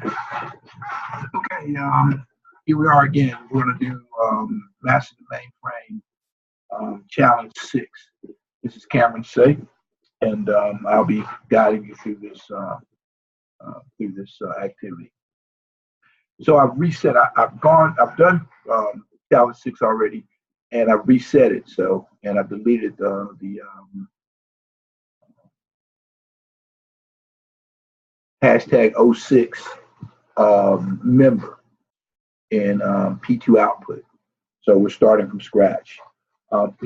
Okay, here we are again. We're going to do Master the Mainframe Challenge 6. This is Cameron Say, and I'll be guiding you through this activity. So I've reset. I've done Challenge 6 already, and I've reset it. So, and I've deleted the hashtag 06 member in P2 output. So we're starting from scratch.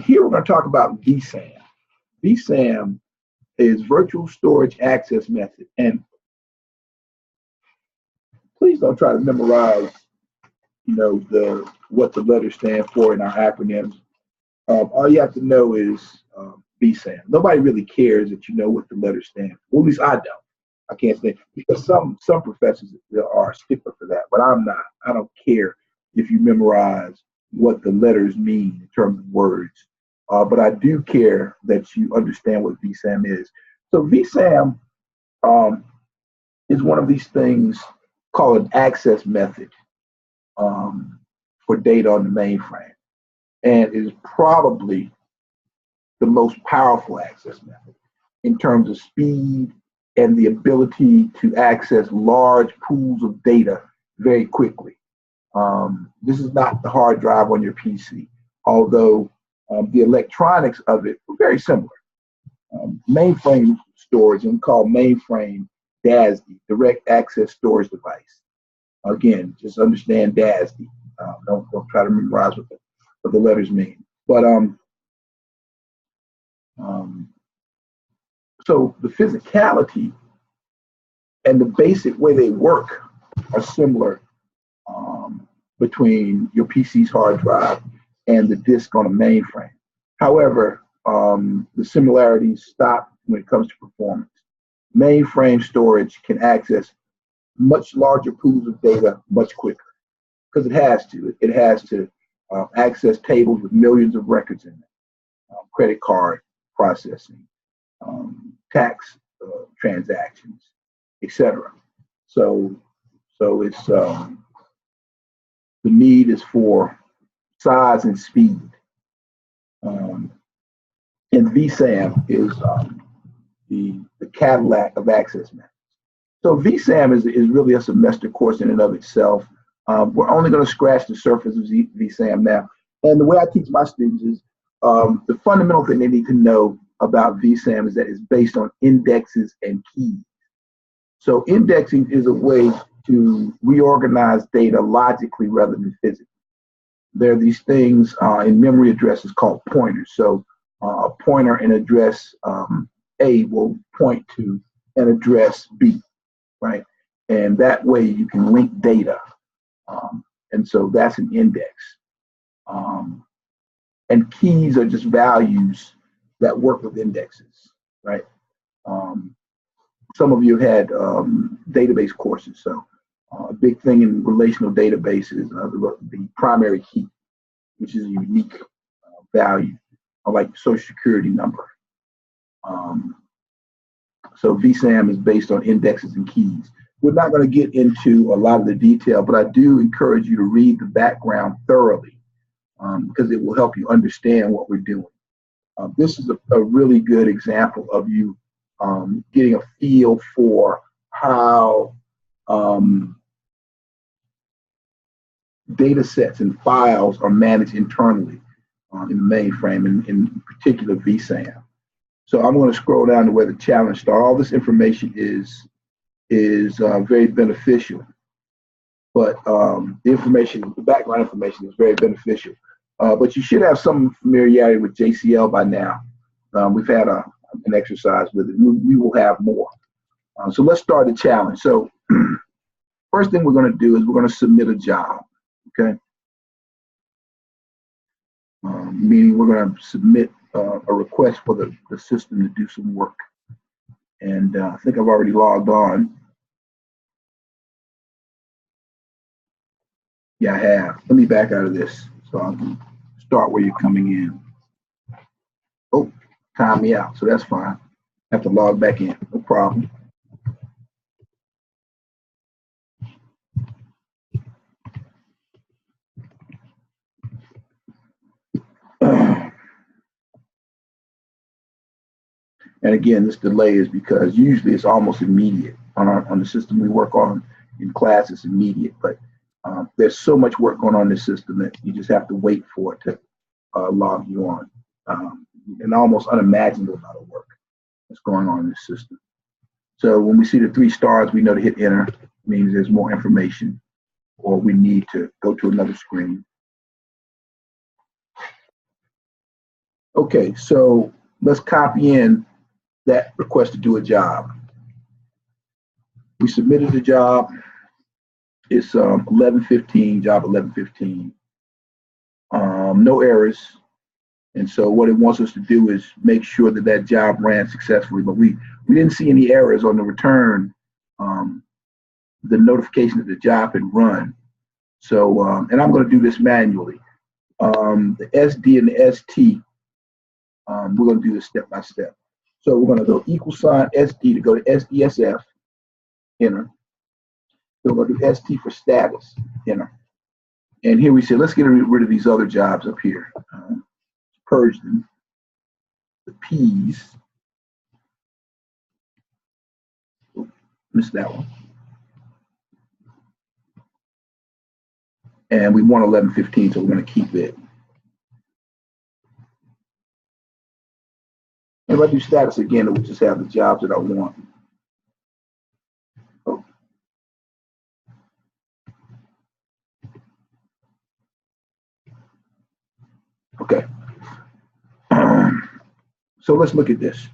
Here we're going to talk about VSAM. VSAM is Virtual Storage Access Method. And please don't try to memorize, what the letters stand for in our acronyms. All you have to know is VSAM. Nobody really cares that you know what the letters stand for. Well, at least I don't. I can't stand, because some professors are a stickler for that, but I'm not. I don't care if you memorize what the letters mean in terms of words, but I do care that you understand what VSAM is. So VSAM is one of these things called an access method for data on the mainframe, and is probably the most powerful access method in terms of speed and the ability to access large pools of data very quickly. This is not the hard drive on your PC, although the electronics of it are very similar. Mainframe storage, and we call mainframe DASD, Direct Access Storage Device. Again, just understand DASD. Don't try to memorize what the letters mean. But so the physicality and the basic way they work are similar between your PC's hard drive and the disk on a mainframe. However, the similarities stop when it comes to performance. Mainframe storage can access much larger pools of data much quicker because it has to. It has to access tables with millions of records in them, credit card processing, tax transactions, etc. So it's the need is for size and speed, and VSAM is the Cadillac of access methods. So VSAM is really a semester course in and of itself. We're only going to scratch the surface of VSAM now. And the way I teach my students is the fundamental thing they need to know about VSAM is that it's based on indexes and keys. So indexing is a way to reorganize data logically rather than physically. There are these things in memory addresses called pointers. So a pointer in address A will point to an address B, right? And that way you can link data. And so that's an index. And keys are just values that work with indexes, right? Some of you had database courses. So a big thing in relational databases is the primary key, which is a unique value, like Social Security number. So VSAM is based on indexes and keys. We're not going to get into a lot of the detail, but I do encourage you to read the background thoroughly because it will help you understand what we're doing. This is a really good example of you getting a feel for how data sets and files are managed internally in the mainframe, and in particular VSAM. So I'm going to scroll down to where the challenge starts. All this information is very beneficial, but the background information is very beneficial. But you should have some familiarity with JCL by now. We've had an exercise with it. We will have more. So let's start the challenge. So first thing we're going to do is we're going to submit a job, okay? Meaning we're going to submit a request for the system to do some work. And I think I've already logged on. Yeah, I have. Let me back out of this so I can start where you're coming in. Oh, time me out, so that's fine. I have to log back in, no problem. And again, this delay is because usually it's almost immediate on the system we work on in class. It's immediate, but there's so much work going on in this system that you just have to wait for it to log you on. An almost unimaginable amount of work that's going on in this system. So when we see the 3 stars, we know to hit enter, means there's more information, or we need to go to another screen. Okay, so let's copy in that request to do a job. We submitted the job. It's 11:15, job 11:15. No errors. And so what it wants us to do is make sure that that job ran successfully, but we didn't see any errors on the return, the notification that the job had run. So, and I'm going to do this manually. The SD and the ST, we're going to do this step by step. So we're going to go =SD to go to SDSF, enter. So we're going to do ST for status, enter. And here we say, let's get rid of these other jobs up here. Purge them. The P's. Missed that one. And we want 11:15, so we're going to keep it. And if I do status again, it will just have the jobs that I want. Oh. Okay. So let's look at this.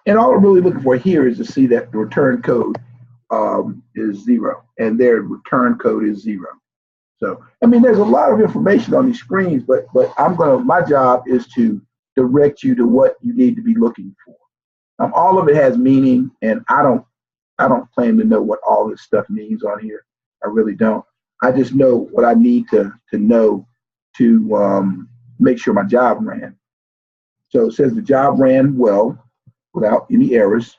And all I'm really looking for here is to see that the return code is 0 and their return code is 0. So, I mean, there's a lot of information on these screens, but my job is to direct you to what you need to be looking for. All of it has meaning, and I don't claim to know what all this stuff means on here. I really don't. I just know what I need to know to make sure my job ran. So it says the job ran well without any errors.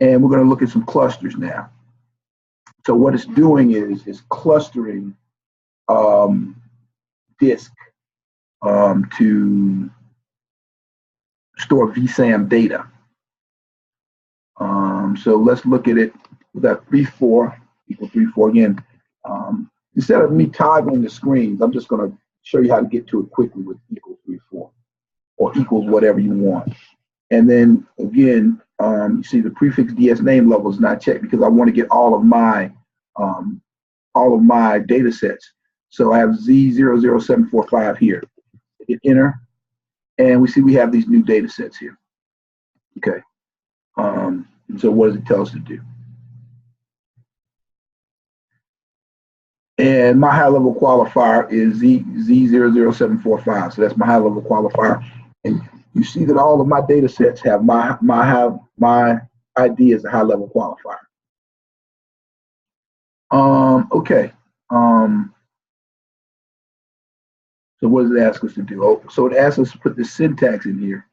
And we're going to look at some clusters now. So what it's doing is clustering disk to store VSAM data. So let's look at it with that 3.4 equal 3.4 again. Instead of me toggling the screens, I'm just going to show you how to get to it quickly with equals 3.4 or equals whatever you want. And then again, you see the prefix DS name level is not checked because I want to get all of my data sets. So I have Z00745 here. Hit enter, and we see we have these new data sets here. Okay. And so what does it tell us to do? And my high level qualifier is Z00745. So that's my high level qualifier. And you see that all of my data sets have my ID as a high level qualifier. Okay. So what does it ask us to do? Oh, so it asks us to put the syntax in here.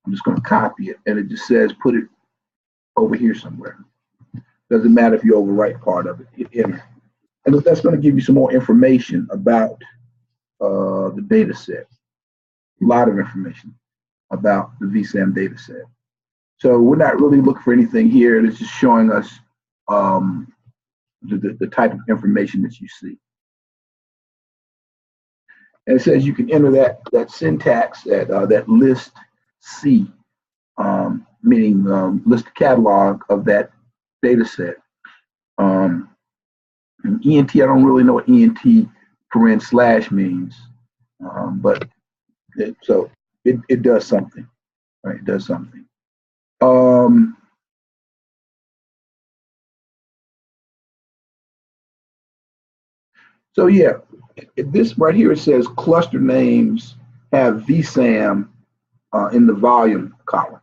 I'm just going to copy it, and it just says put it over here somewhere. Doesn't matter if you overwrite part of it. Hit enter. And that's going to give you some more information about the data set. A lot of information about the VSAM data set. So we're not really looking for anything here. It's just showing us the type of information that you see. And it says you can enter that syntax, that list C, meaning list catalog of that data set. ENT, I don't really know what ENT // means, but it does something, right? It does something. So yeah, this right here, it says cluster names have VSAM in the volume column.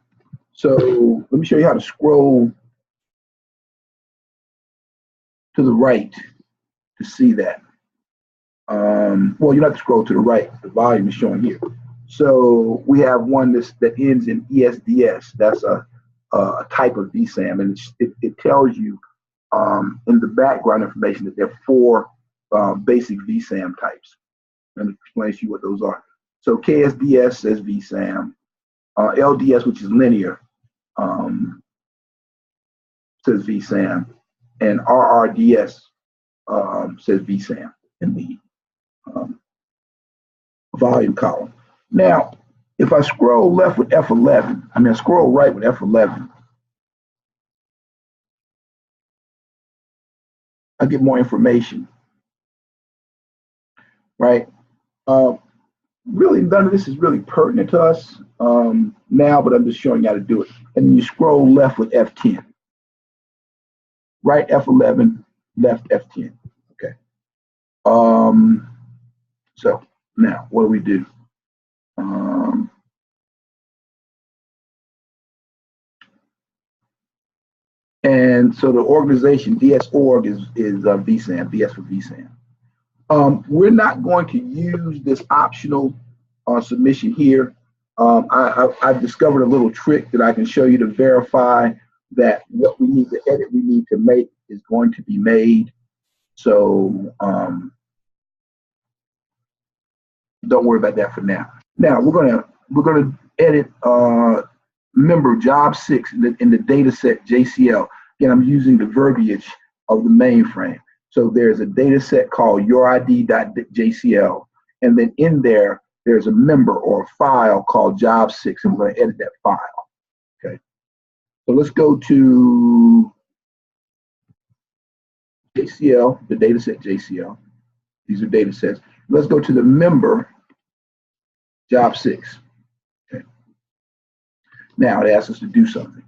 So let me show you how to scroll to the right to see that. Well, you don't have to scroll to the right. The volume is showing here. So we have one that ends in ESDS. That's a type of VSAM, and it tells you in the background information that there are 4 basic VSAM types. and explain to you what those are. So KSDS says VSAM. LDS, which is linear, says VSAM, and RRDS says VSAM in the volume column. Now, if I scroll left with F11, I scroll right with F11, I get more information, right? Really, none of this is really pertinent to us now, but I'm just showing you how to do it. And then you scroll left with F10. Right F11, left F10. Okay. So now what do we do? And so the organization DS.org is VSAM, VS for VSAM. We're not going to use this optional submission here. I've discovered a little trick that I can show you to verify that what we need to edit, we need to make is going to be made. So don't worry about that for now. Now we're gonna edit member job 6 in the data set JCL. Again, I'm using the verbiage of the mainframe. So there's a data set called yourID.jcl, and then in there, there's a member or a file called job 6, and we're going to edit that file. Okay. So let's go to JCL, the data set JCL. These are data sets. Let's go to the member job 6. Okay. Now it asks us to do something.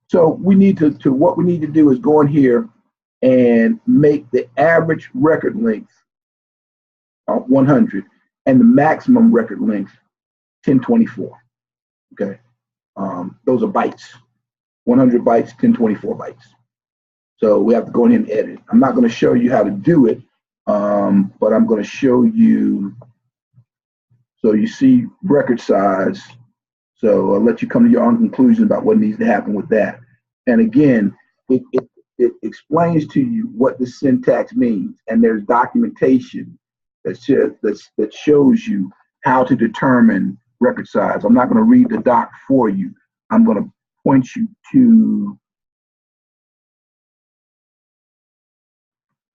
So we need what we need to do is go in here and make the average record length 100 and the maximum record length 1024. Okay, those are bytes, 100 bytes, 1024 bytes. So we have to go in and edit. I'm not going to show you how to do it, but I'm going to show you. So you see record size. So I'll let you come to your own conclusion about what needs to happen with that. And again, it explains to you what the syntax means, and there's documentation that shows you how to determine record size. I'm not going to read the doc for you. I'm going to point you to,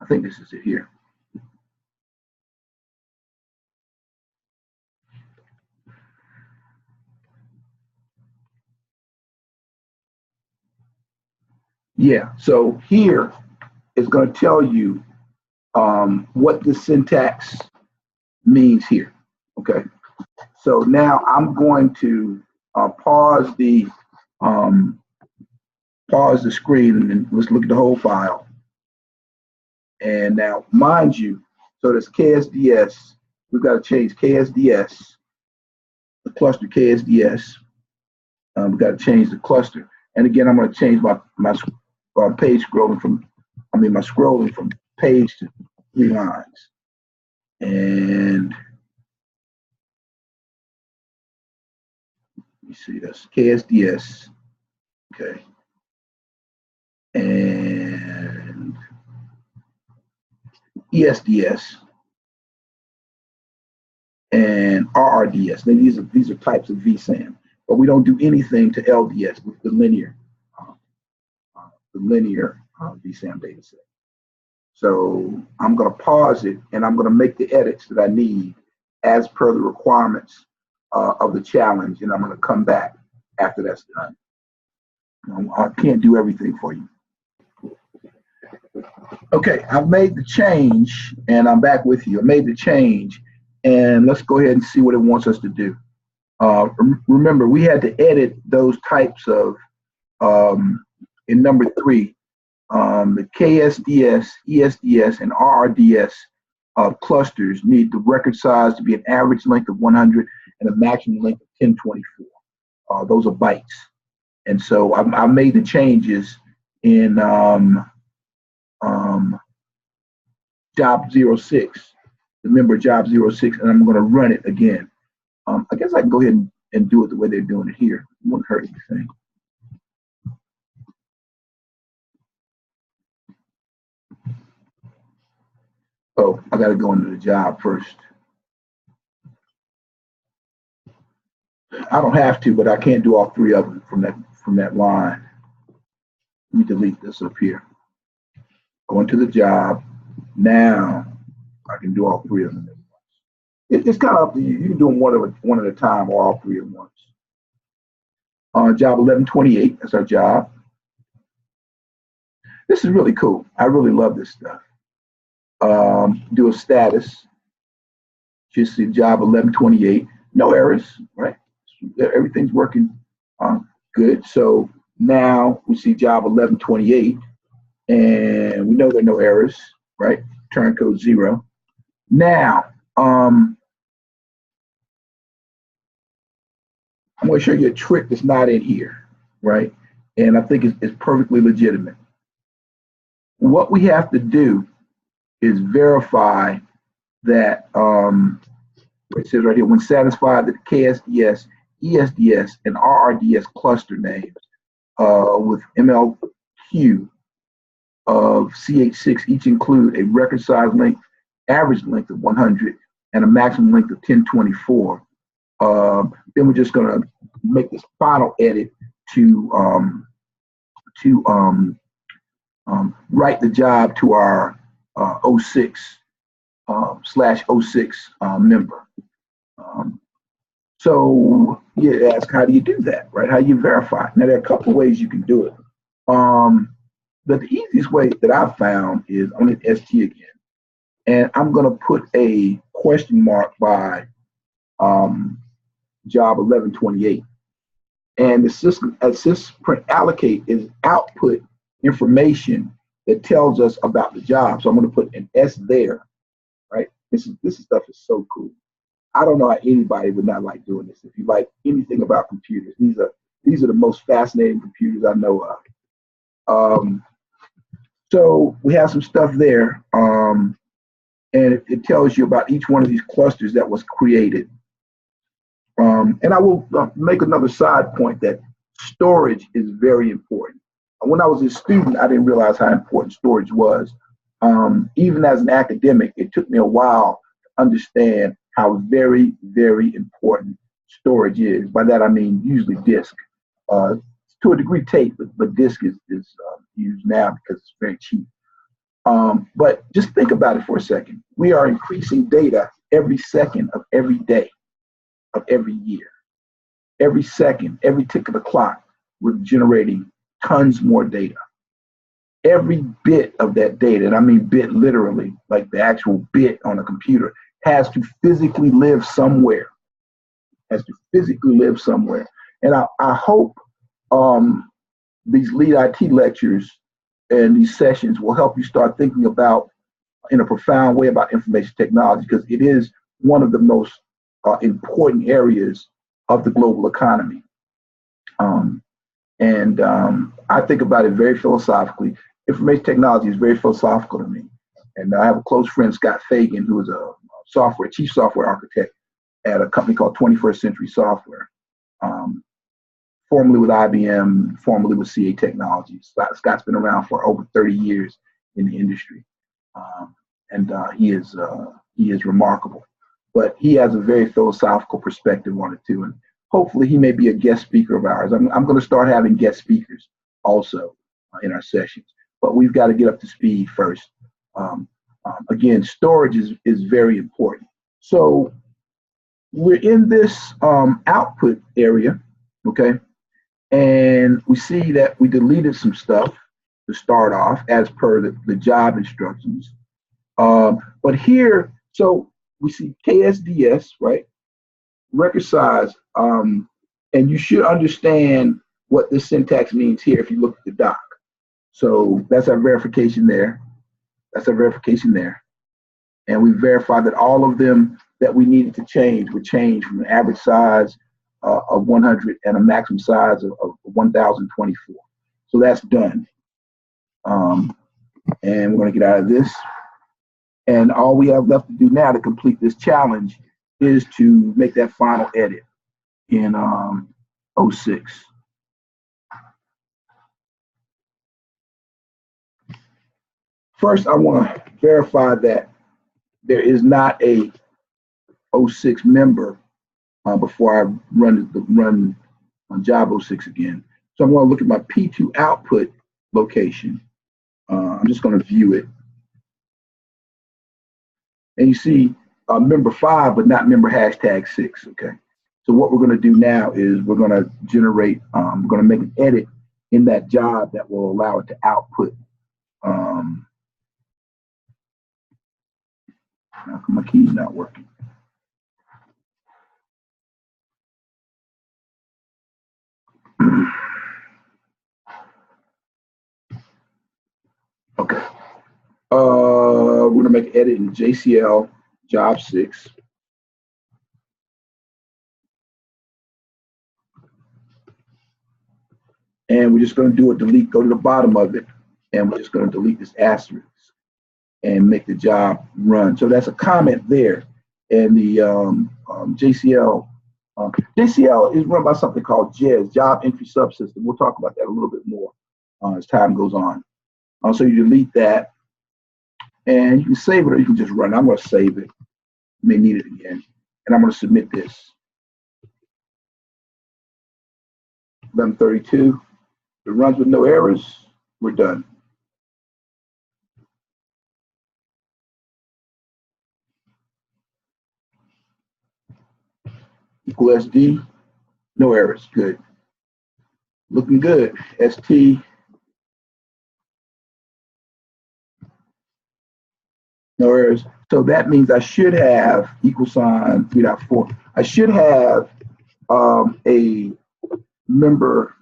I think this is it here. Yeah, so here it's going to tell you what the syntax means here. Okay, so now I'm going to pause the screen and then let's look at the whole file. And now, mind you, so this KSDS, we've got to change KSDS, the cluster KSDS. We've got to change the cluster. And again, I'm going to change my page scrolling from, my scrolling from page to 3 lines. And you see that's KSDS, okay. And ESDS and RRDS. Now these are types of VSAM, but we don't do anything to LDS with the linear VSAM data set. So I'm going to pause it and I'm going to make the edits that I need as per the requirements of the challenge, and I'm going to come back after that's done. I can't do everything for you. Okay, I've made the change and I'm back with you. I made the change and let's go ahead and see what it wants us to do. Remember, we had to edit those types of, in number 3, the KSDS, ESDS, and RRDS clusters need the record size to be an average length of 100 and a maximum length of 1024. Those are bytes. And so I made the changes in job 06, remember job 06, and I'm going to run it again. I guess I can go ahead and do it the way they're doing it here. It won't hurt anything. Oh, I got to go into the job first. I don't have to, but I can't do all three of them from that line. Let me delete this up here. Go into the job. Now I can do all three of them. It's kind of up to you. You can do them one at a time or all three at once. Job 1128, that's our job. This is really cool. I really love this stuff. Do a status. Just see job 1128. No errors, right? Everything's working good. So now we see job 1128, and we know there are no errors, right? Turn code 0. Now, I'm going to show you a trick that's not in here, right? And I think it's perfectly legitimate. What we have to do is verify that it says right here, when satisfied that KSDS, ESDS, and RRDS cluster names with MLQ of CH6 each include a record size length, average length of 100, and a maximum length of 1024. Then we're just going to make this final edit to write the job to our 06 / 06 member. So you ask, how do you do that, right? How you verify? Now, there are a couple of ways you can do it. But the easiest way that I've found is I'm going to hit ST again. And I'm going to put a question mark by job 1128. And the system print allocate is output information that tells us about the job. So I'm going to put an S there, right? This stuff is so cool. I don't know how anybody would not like doing this. If you like anything about computers, these are the most fascinating computers I know of. So we have some stuff there, and it tells you about each one of these clusters that was created. And I will make another side point that storage is very important. When I was a student, I didn't realize how important storage was. Even as an academic, it took me a while to understand how very, very important storage is. By that, I mean usually disk. To a degree, tape, but disk is used now because it's very cheap. But just think about it for a second. We are increasing data every second of every day of every year. Every second, every tick of the clock, we're generating tons more data. Every bit of that data, and I mean bit literally, like the actual bit on a computer, has to physically live somewhere. Has to physically live somewhere. And I hope these lead IT lectures and these sessions will help you start thinking about, in a profound way, about information technology, because it is one of the most important areas of the global economy. I think about it very philosophically. Information technology is very philosophical to me. And I have a close friend, Scott Fagan, who is a chief software architect at a company called 21st Century Software, formerly with IBM, formerly with CA Technologies. Scott's been around for over 30 years in the industry. He is remarkable. But he has a very philosophical perspective on it too. And hopefully he may be a guest speaker of ours. I'm going to start having guest speakers also in our sessions. But we've got to get up to speed first. Again, storage is very important. So we're in this output area, okay? And we see that we deleted some stuff to start off as per the job instructions. But here, so we see KSDS, right? Record size. And you should understand what this syntax means here if you look at the doc. So that's our verification there. That's our verification there. And we verified that all of them that we needed to change would change from an average size of 100 and a maximum size of 1024. So that's done. And we're going to get out of this. And all we have left to do now to complete this challenge is to make that final edit in 06. First, I want to verify that there is not a 06 member before I run on job 06 again. So I'm going to look at my P2 output location. I'm just going to view it. And you see member 5, but not member #6, okay? So what we're going to do now is we're going to generate, we're going to make an edit in that job that will allow it to output. How come my key's not working? Okay. We're going to make an edit in JCL job 6. And we're just going to do a delete, go to the bottom of it, and we're just going to delete this asterisk and make the job run. So that's a comment there. And the JCL is run by something called JES, Job Entry Subsystem. We'll talk about that a little bit more as time goes on. So you delete that, and you can save it or you can just run it. I'm going to save it. You may need it again. And I'm going to submit this. 1132. It runs with no errors. We're done. Equal SD, no errors. Good. Looking good. ST, no errors. So that means I should have equal sign 3.4. I should have a member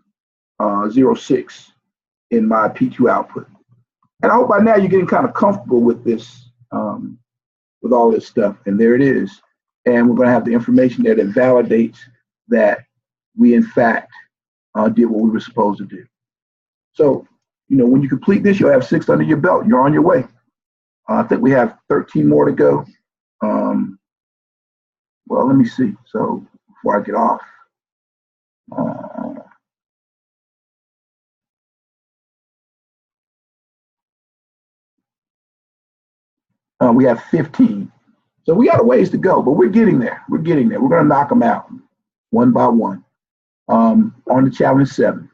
06 in my P2 output. And I hope by now you're getting kind of comfortable with this, with all this stuff. And there it is. And we're going to have the information there that validates that we, in fact, did what we were supposed to do. So, you know, when you complete this, you'll have 6 under your belt. You're on your way. I think we have 13 more to go. Well, let me see. So before I get off, we have 15. So we got a ways to go, but we're getting there. We're getting there. We're going to knock them out one by one. On to challenge 7.